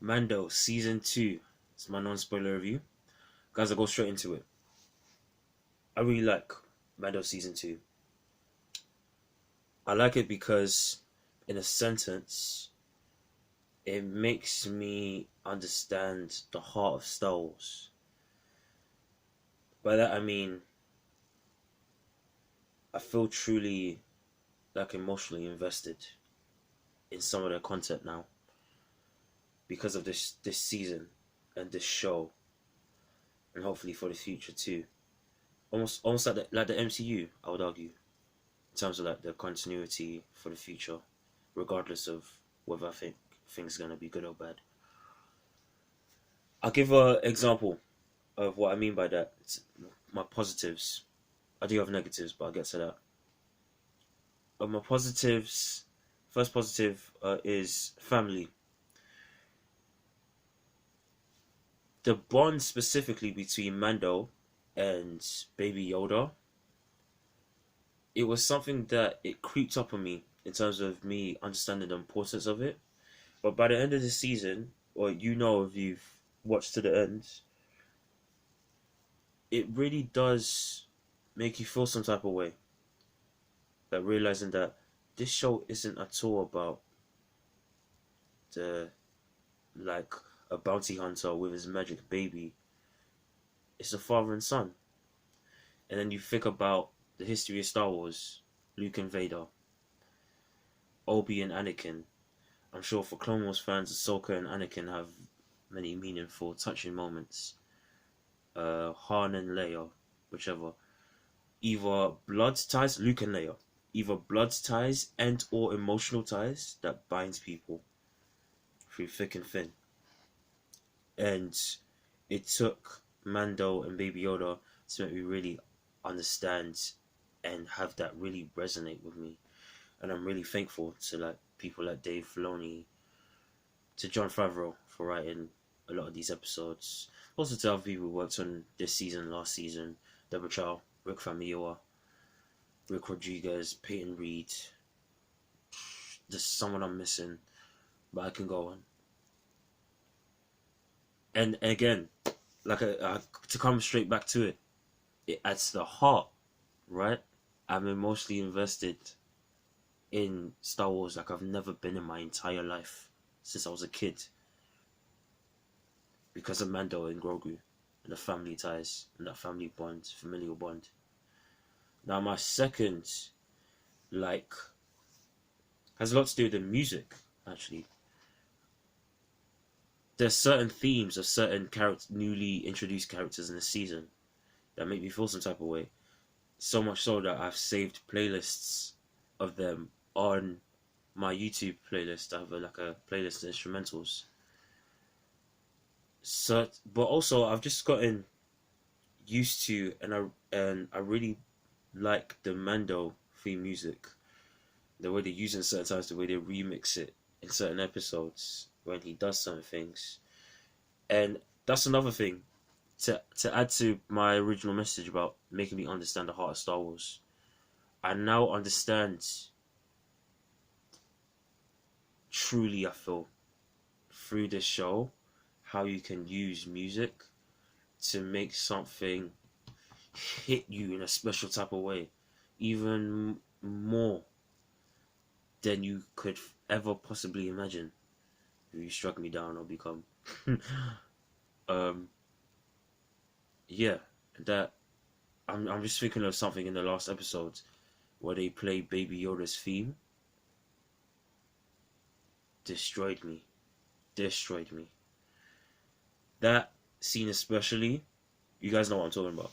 Mando season 2. It's my non-spoiler review. Guys, I'll go straight into it. I really like Mando season 2. I like it because, in a sentence, it makes me understand the heart of Star Wars. By that I mean, I feel truly emotionally invested in some of their content now because of this season and this show, and hopefully for the future too. Almost like the MCU, I would argue, in terms of like the continuity for the future, regardless of whether I think things are gonna be good or bad. I'll give an example of what I mean by that. It's my positives. I do have negatives, but I'll get to that. My positives, first positive is family. The bond specifically between Mando and Baby Yoda, it was something that it creeped up on me in terms of me understanding the importance of it. But by the end of the season, or if you've watched to the end, it really does make you feel some type of way. Like realizing that this show isn't at all about the like a bounty hunter with his magic baby. It's a father and son. And then you think about the history of Star Wars, Luke and Vader, Obi and Anakin. I'm sure for Clone Wars fans, Ahsoka and Anakin have many meaningful, touching moments. Han and Leia, whichever. Either blood ties, Luke and Leia. Either blood ties and or emotional ties that binds people through thick and thin. And it took Mando and Baby Yoda to make me really understand and have that really resonate with me. And I'm really thankful to like people like Dave Filoni, to Jon Favreau for writing a lot of these episodes. Also to other people who worked on this season, last season, Deborah Chow, Rick Famuyiwa, Rick Rodriguez, Peyton Reed. There's someone I'm missing, but I can go on. And again, to come straight back to it, it adds to the heart, right? I'm emotionally invested in Star Wars like I've never been in my entire life since I was a kid, because of Mando and Grogu and the family ties and that family bond, familial bond. Now my second, has a lot to do with the music, actually. There's certain themes of certain newly introduced characters in the season that make me feel some type of way. So much so that I've saved playlists of them on my YouTube playlist. I have a playlist of instrumentals. So, but also I've just gotten used to, and I really like the Mando theme music. The way they use it in certain times, the way they remix it in certain episodes when he does certain things. And that's another thing to add to my original message about making me understand the heart of Star Wars. I now understand, truly I feel, through this show, how you can use music to make something hit you in a special type of way, even more than you could ever possibly imagine. If you struck me down, I'll become. Yeah, that I'm just thinking of something in the last episode where they play Baby Yoda's theme. Destroyed me. That scene especially, you guys know what I'm talking about.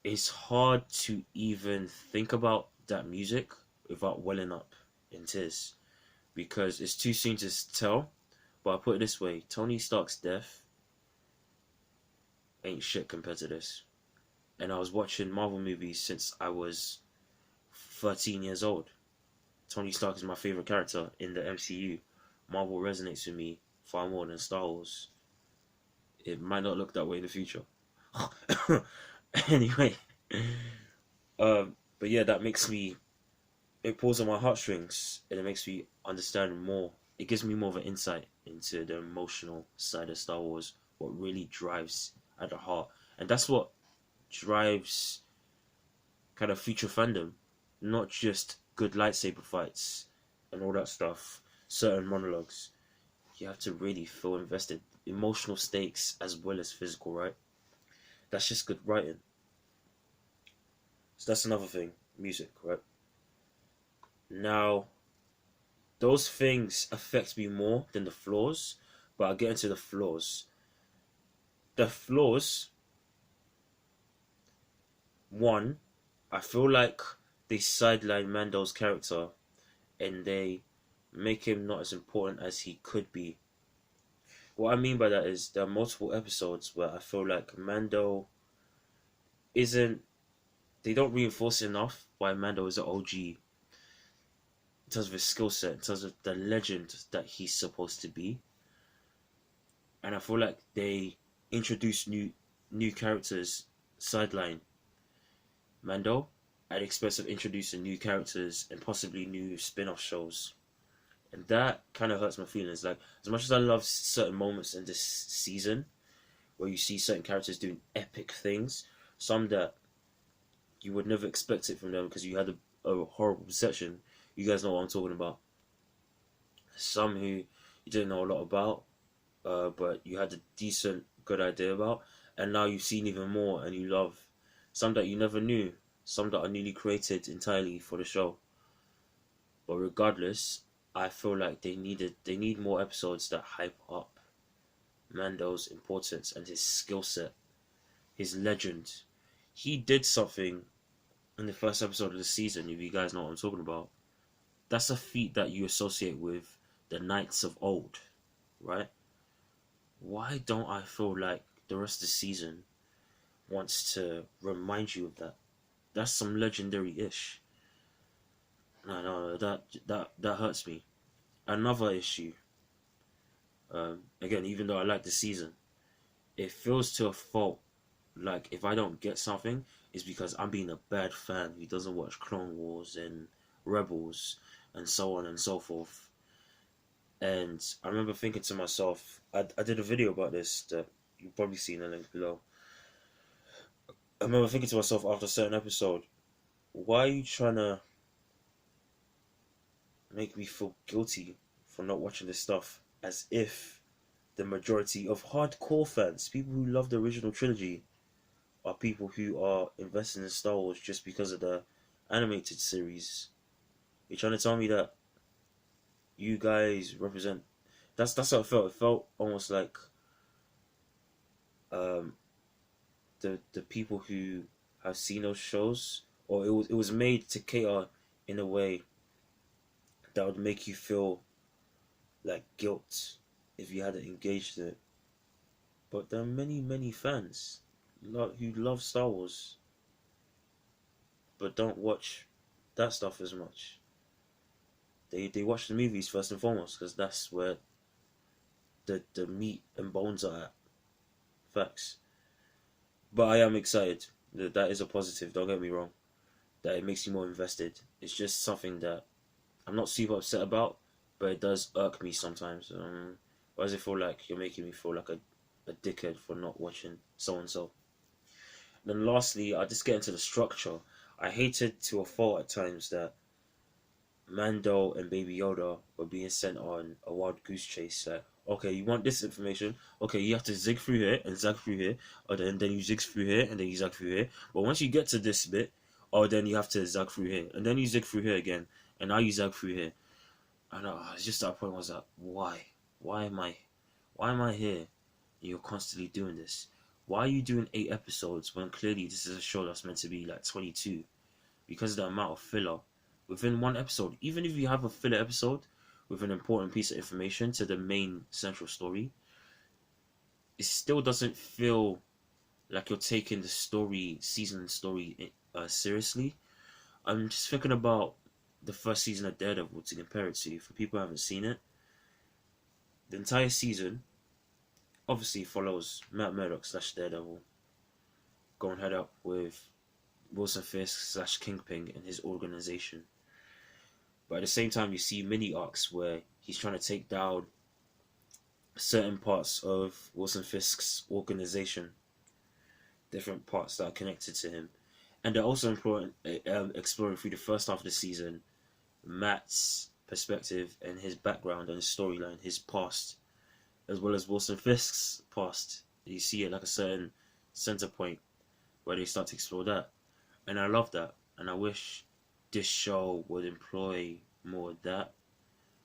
It's hard to even think about that music without welling up in tears, because it's too soon to tell. But I'll put it this way: Tony Stark's death ain't shit compared to this. And I was watching Marvel movies since I was 13 years old. Tony Stark is my favorite character in the MCU. Marvel resonates with me far more than Star Wars. It might not look that way in the future. Anyway, but yeah, that makes me, it pulls on my heartstrings, and it makes me understand more it gives me more of an insight into the emotional side of Star Wars, what really drives at the heart. And that's what drives kind of future fandom, not just good lightsaber fights and all that stuff, certain monologues. You have to really feel invested. Emotional stakes as well as physical, right? That's just good writing. So that's another thing. Music, right? Now, those things affect me more than the flaws, but I'll get into the flaws. The flaws, one, I feel like they sideline Mando's character and they make him not as important as he could be. What I mean by that is there are multiple episodes where I feel like Mando isn't. They don't reinforce enough why Mando is an OG in terms of his skill set, in terms of the legend that he's supposed to be. And I feel like they introduce new characters sideline Mando at the expense of introducing new characters and possibly new spin-off shows. And that kind of hurts my feelings. Like, as much as I love certain moments in this season where you see certain characters doing epic things, some that you would never expect it from them because you had a horrible perception. You guys know what I'm talking about. Some who you didn't know a lot about, but you had a decent, good idea about, and now you've seen even more and you love. Some that you never knew, some that are newly created entirely for the show. But regardless, I feel like they need more episodes that hype up Mando's importance and his skill set, his legend. He did something in the first episode of the season, if you guys know what I'm talking about. That's a feat that you associate with the knights of old, right? Why don't I feel like the rest of the season wants to remind you of that? That's some legendary-ish. No, that hurts me. Another issue. Again, even though I like the season, it feels to a fault like if I don't get something, it's because I'm being a bad fan who doesn't watch Clone Wars and Rebels and so on and so forth. And I remember thinking to myself, I did a video about this that you've probably seen the link below. I remember thinking to myself after a certain episode, why are you trying to make me feel guilty for not watching this stuff as if the majority of hardcore fans, people who love the original trilogy, are people who are investing in Star Wars just because of the animated series? You're trying to tell me that you guys represent. That's how it felt. It felt almost like um, the people who have seen those shows, or it was made to cater in a way that would make you feel like guilt if you hadn't engaged in it. But there are many fans who love Star Wars but don't watch that stuff as much. They watch the movies first and foremost because that's where the meat and bones are at. Facts. But I am excited. That is a positive, don't get me wrong. That it makes you more invested. It's just something that I'm not super upset about, but it does irk me sometimes. Why does it feel like you're making me feel like a dickhead for not watching so and so? Then lastly, I'll just get into the structure. I hated to a fault at times that Mando and Baby Yoda were being sent on a wild goose chase. Like, okay, you want this information? Okay, you have to zig through here and zag through here, or then you zig through here and then you zag through here. But once you get to this bit, then you have to zag through here, and then you zig through here again, and now you zag through here. And it's just that point was like, why am I here? You're constantly doing this. Why are you doing 8 episodes when clearly this is a show that's meant to be like 22? Because of the amount of filler within one episode. Even if you have a filler episode with an important piece of information to the main central story, it still doesn't feel like you're taking the season story seriously. I'm just thinking about the first season of Daredevil to compare it to. For people who haven't seen it, the entire season obviously follows Matt Murdock / Daredevil going head up with Wilson Fisk / Kingpin and his organization. But at the same time, you see mini arcs where he's trying to take down certain parts of Wilson Fisk's organization, different parts that are connected to him. And they're also exploring through the first half of the season Matt's perspective and his background and his storyline, his past, as well as Wilson Fisk's past. You see it like a certain center point where they start to explore that. And I love that. And I wish this show would employ more of that.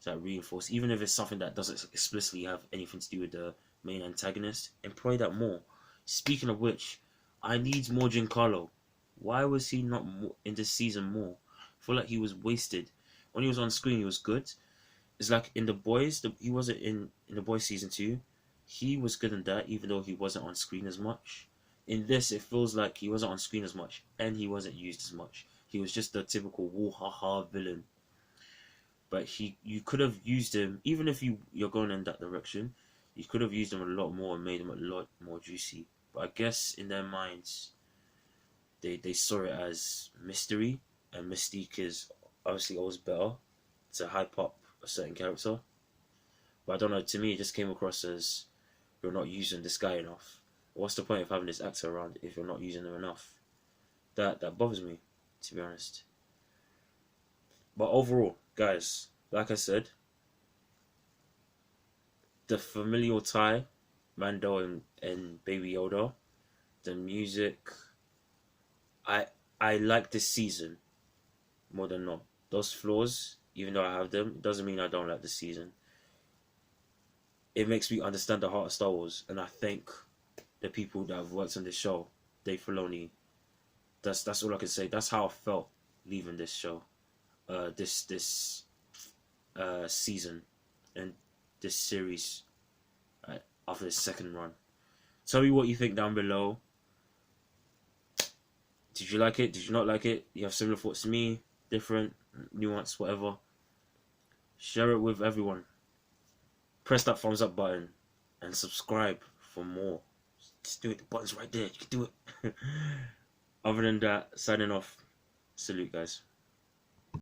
That reinforce, even if it's something that doesn't explicitly have anything to do with the main antagonist, employ that more. Speaking of which, I need more Giancarlo. Why was he not in this season more? I feel like he was wasted. When he was on screen, he was good. It's like in The Boys, he wasn't in The Boys season 2. He was good in that, even though he wasn't on screen as much. In this, it feels like he wasn't on screen as much, and he wasn't used as much. He was just the typical woo-ha-ha villain. But you could have used him, even if you're going in that direction, you could have used him a lot more and made him a lot more juicy. But I guess in their minds, they saw it as mystery, and mystique is obviously always better to hype up a certain character. But I don't know, to me it just came across as you're not using this guy enough. What's the point of having this actor around if you're not using him enough? That bothers me, to be honest. But overall, guys, like I said, the familial tie, Mando and Baby Yoda, the music, I like this season more than not. Those flaws, even though I have them, it doesn't mean I don't like this season. It makes me understand the heart of Star Wars, and I thank the people that have worked on this show, Dave Filoni. That's all I can say. That's how I felt leaving this show, this season, and this series after the second run. Tell me what you think down below. Did you like it? Did you not like it? You have similar thoughts to me? Different? Nuance? Whatever? Share it with everyone. Press that thumbs up button and subscribe for more. Just do it. The button's right there. You can do it. Other than that, signing off. Salute, guys.